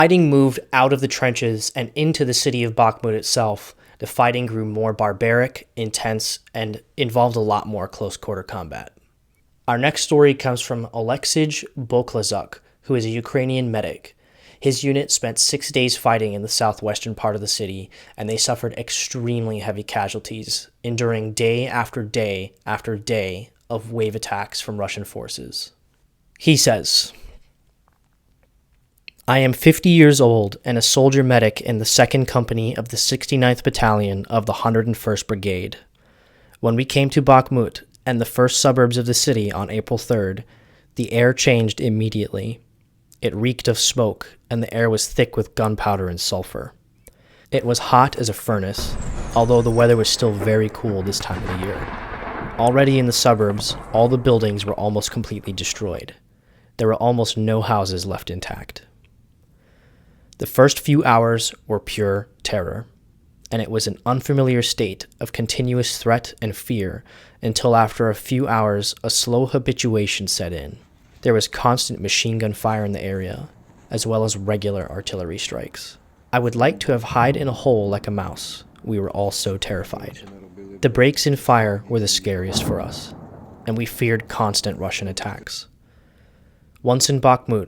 Fighting moved out of the trenches and into the city of Bakhmut itself. The fighting grew more barbaric, intense, and involved a lot more close-quarter combat. Our next story comes from Oleksij Boklazuk, who is a Ukrainian medic. His unit spent 6 days fighting in the southwestern part of the city, and they suffered extremely heavy casualties, enduring day after day after day of wave attacks from Russian forces. He says, "I am 50 years old and a soldier medic in the 2nd Company of the 69th Battalion of the 101st Brigade. When we came to Bakhmut and the first suburbs of the city on April 3rd, the air changed immediately. It reeked of smoke, and the air was thick with gunpowder and sulfur. It was hot as a furnace, although the weather was still very cool this time of the year. Already in the suburbs, all the buildings were almost completely destroyed. There were almost no houses left intact. The first few hours were pure terror, and it was an unfamiliar state of continuous threat and fear until after a few hours a slow habituation set in. There was constant machine gun fire in the area, as well as regular artillery strikes. I would like to have hid in a hole like a mouse. We were all so terrified. The breaks in fire were the scariest for us, and we feared constant Russian attacks. Once in Bakhmut,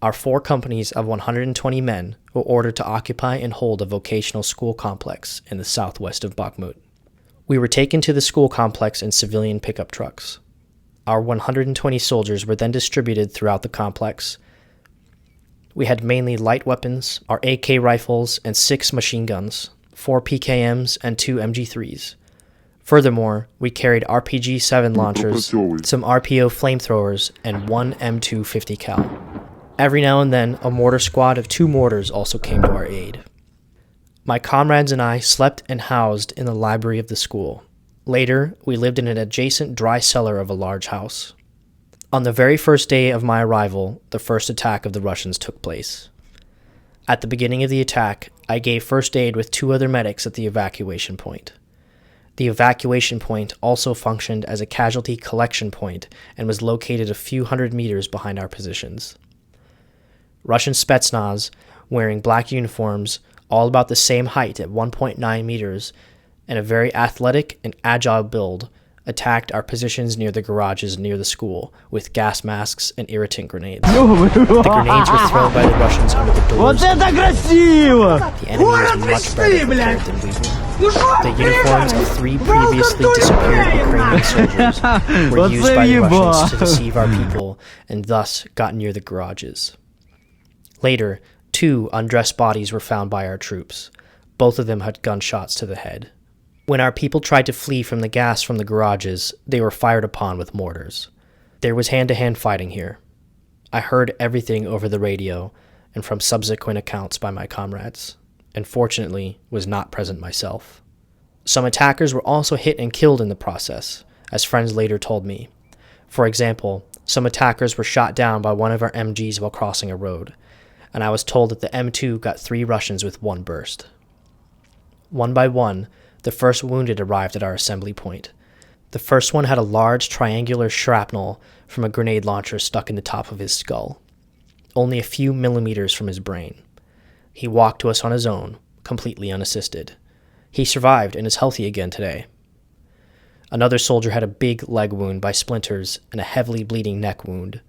our 4 companies of 120 men were ordered to occupy and hold a vocational school complex in the southwest of Bakhmut. We were taken to the school complex in civilian pickup trucks. Our 120 soldiers were then distributed throughout the complex. We had mainly light weapons, our AK rifles, and 6 machine guns, 4 PKMs, and 2 MG3s. Furthermore, we carried RPG-7 launchers, some RPO flamethrowers, and 1 M250 cal. Every now and then, a mortar squad of 2 mortars also came to our aid. My comrades and I slept and housed in the library of the school. Later, we lived in an adjacent dry cellar of a large house. On the very first day of my arrival, the first attack of the Russians took place. At the beginning of the attack, I gave first aid with 2 other medics at the evacuation point. The evacuation point also functioned as a casualty collection point and was located a few hundred meters behind our positions. Russian Spetsnaz, wearing black uniforms, all about the same height at 1.9 meters, and a very athletic and agile build, attacked our positions near the garages near the school with gas masks and irritant grenades. The grenades were thrown by the Russians under the doors. The enemy was much better prepared than we were. The uniforms of 3 previously disappeared Ukrainian soldiers were used by the Russians to deceive our people and thus got near the garages. Later, 2 undressed bodies were found by our troops. Both of them had gunshots to the head. When our people tried to flee from the gas from the garages, they were fired upon with mortars. There was hand-to-hand fighting here. I heard everything over the radio and from subsequent accounts by my comrades, and fortunately was not present myself. Some attackers were also hit and killed in the process, as friends later told me. For example, some attackers were shot down by one of our MGs while crossing a road, and I was told that the M2 got 3 Russians with 1 burst. One by one, the first wounded arrived at our assembly point. The first one had a large triangular shrapnel from a grenade launcher stuck in the top of his skull, only a few millimeters from his brain. He walked to us on his own, completely unassisted. He survived and is healthy again today. Another soldier had a big leg wound by splinters and a heavily bleeding neck wound.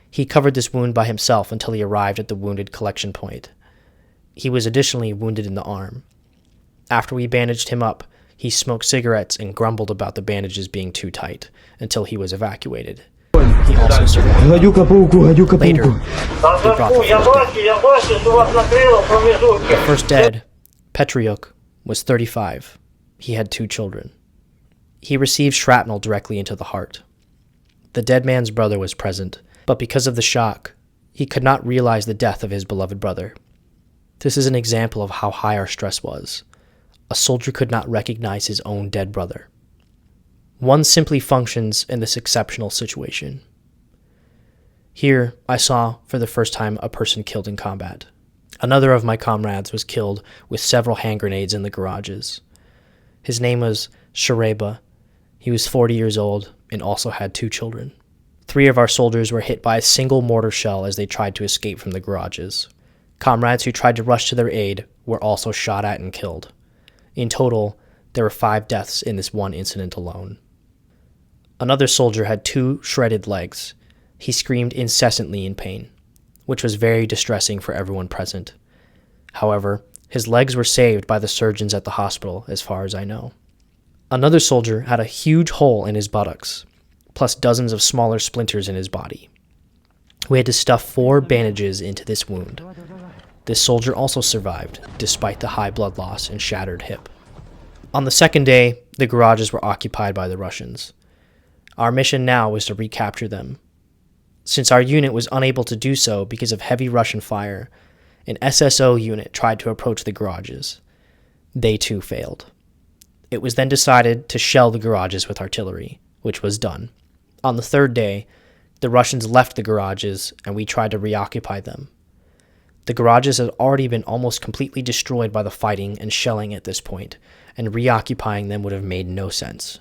He covered this wound by himself until he arrived at the wounded collection point. He was additionally wounded in the arm. After we bandaged him up, he smoked cigarettes and grumbled about the bandages being too tight until he was evacuated. He also survived. Later, they brought the first dead, Petryuk, was 35. He had 2 children. He received shrapnel directly into the heart. The dead man's brother was present, but because of the shock, he could not realize the death of his beloved brother. This is an example of how high our stress was. A soldier could not recognize his own dead brother. One simply functions in this exceptional situation. Here, I saw for the first time a person killed in combat. Another of my comrades was killed with several hand grenades in the garages. His name was Shareba. He was 40 years old and also had 2 children. 3 of our soldiers were hit by a single mortar shell as they tried to escape from the garages. Comrades who tried to rush to their aid were also shot at and killed. In total, there were 5 deaths in this one incident alone. Another soldier had 2 shredded legs. He screamed incessantly in pain, which was very distressing for everyone present. However, his legs were saved by the surgeons at the hospital, as far as I know. Another soldier had a huge hole in his buttocks, plus dozens of smaller splinters in his body. We had to stuff 4 bandages into this wound. This soldier also survived, despite the high blood loss and shattered hip. On the second day, the garages were occupied by the Russians. Our mission now was to recapture them. Since our unit was unable to do so because of heavy Russian fire, an SSO unit tried to approach the garages. They too failed. It was then decided to shell the garages with artillery, which was done. On the third day, the Russians left the garages and we tried to reoccupy them. The garages had already been almost completely destroyed by the fighting and shelling at this point, and reoccupying them would have made no sense.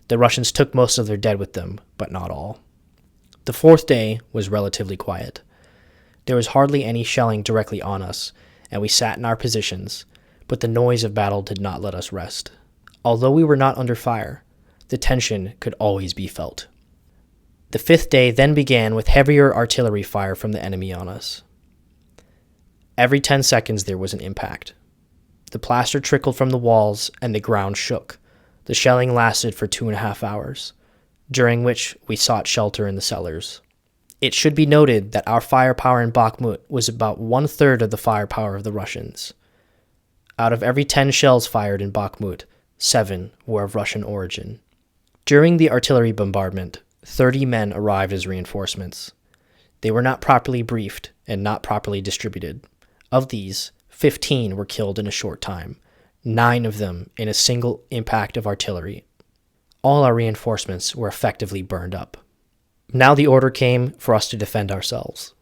The Russians took most of their dead with them, but not all. The fourth day was relatively quiet. There was hardly any shelling directly on us, and we sat in our positions, but the noise of battle did not let us rest. Although we were not under fire, the tension could always be felt. The fifth day then began with heavier artillery fire from the enemy on us. Every 10 seconds there was an impact. The plaster trickled from the walls and the ground shook. The shelling lasted for 2.5 hours, during which we sought shelter in the cellars. It should be noted that our firepower in Bakhmut was about 1/3 of the firepower of the Russians. Out of every 10 shells fired in Bakhmut, 7 were of Russian origin. During the artillery bombardment, 30 men arrived as reinforcements. They were not properly briefed and not properly distributed. Of these, 15 were killed in a short time, 9 of them in a single impact of artillery. All our reinforcements were effectively burned up. Now the order came for us to defend ourselves.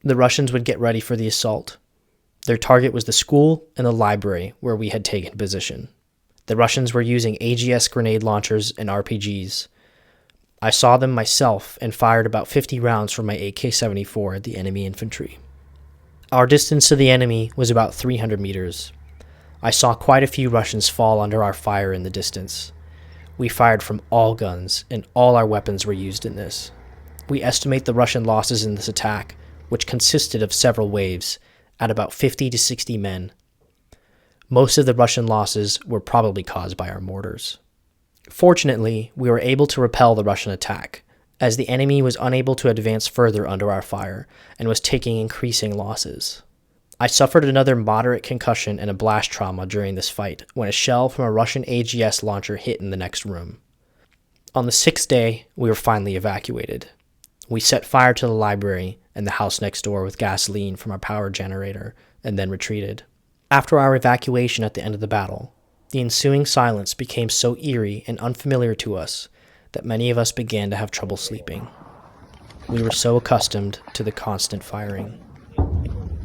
The Russians would get ready for the assault. Their target was the school and the library where we had taken position. The Russians were using AGS grenade launchers and RPGs. I saw them myself and fired about 50 rounds from my AK-74 at the enemy infantry. Our distance to the enemy was about 300 meters. I saw quite a few Russians fall under our fire in the distance. We fired from all guns, and all our weapons were used in this. We estimate the Russian losses in this attack, which consisted of several waves, at about 50 to 60 men. Most of the Russian losses were probably caused by our mortars. Fortunately, we were able to repel the Russian attack, as the enemy was unable to advance further under our fire and was taking increasing losses. I suffered another moderate concussion and a blast trauma during this fight when a shell from a Russian AGS launcher hit in the next room. On the 6th day, we were finally evacuated. We set fire to the library and the house next door with gasoline from our power generator and then retreated. After our evacuation at the end of the battle, the ensuing silence became so eerie and unfamiliar to us that many of us began to have trouble sleeping. We were so accustomed to the constant firing.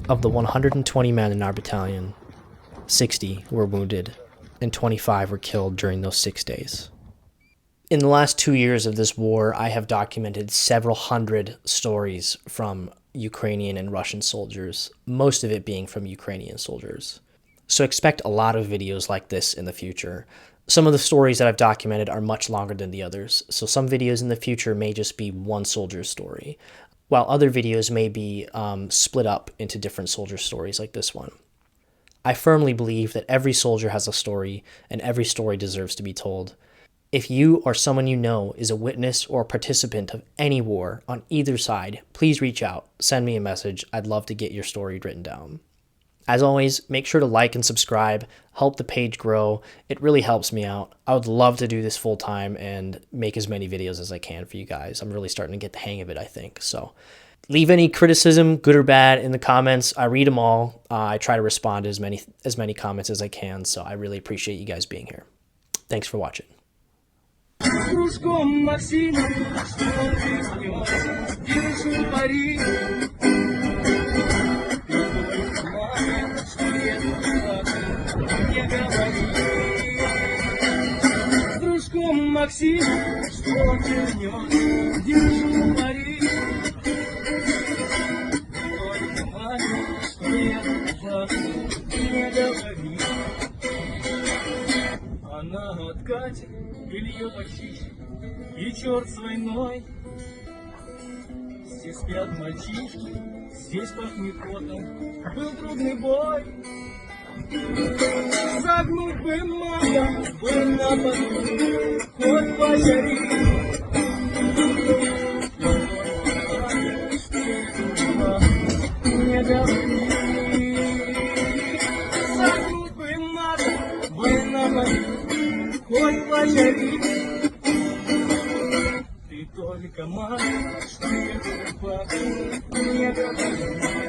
Of the 120 men in our battalion, 60 were wounded and 25 were killed during those 6 days. In the last 2 years of this war, I have documented several hundred stories from Ukrainian and Russian soldiers, most of it being from Ukrainian soldiers. So expect a lot of videos like this in the future. Some of the stories that I've documented are much longer than the others, so some videos in the future may just be one soldier's story, while other videos may be split up into different soldier stories like this one. I firmly believe that every soldier has a story, and every story deserves to be told. If you or someone you know is a witness or participant of any war on either side, please reach out, send me a message. I'd love to get your story written down. As always, make sure to like and subscribe, help the page grow. It really helps me out. I would love to do this full time and make as many videos as I can for you guys. I'm really starting to get the hang of it, I think. So leave any criticism, good or bad, in the comments. I read them all. I try to respond to as many comments as I can. So I really appreciate you guys being here. Thanks for watching. Максим, что вернет, держу пари. Только маме, что Бахмут, не говори. Она откатит, белье почищет, и черт с войной. Здесь спят мальчишки, здесь пахнет потом, был трудный бой. Загнуть бы надо, бы на поду, хоть пожари. Не говори. Загнуть бы надо, бы на поду, хоть пожари. Ты только мать, что я не говори.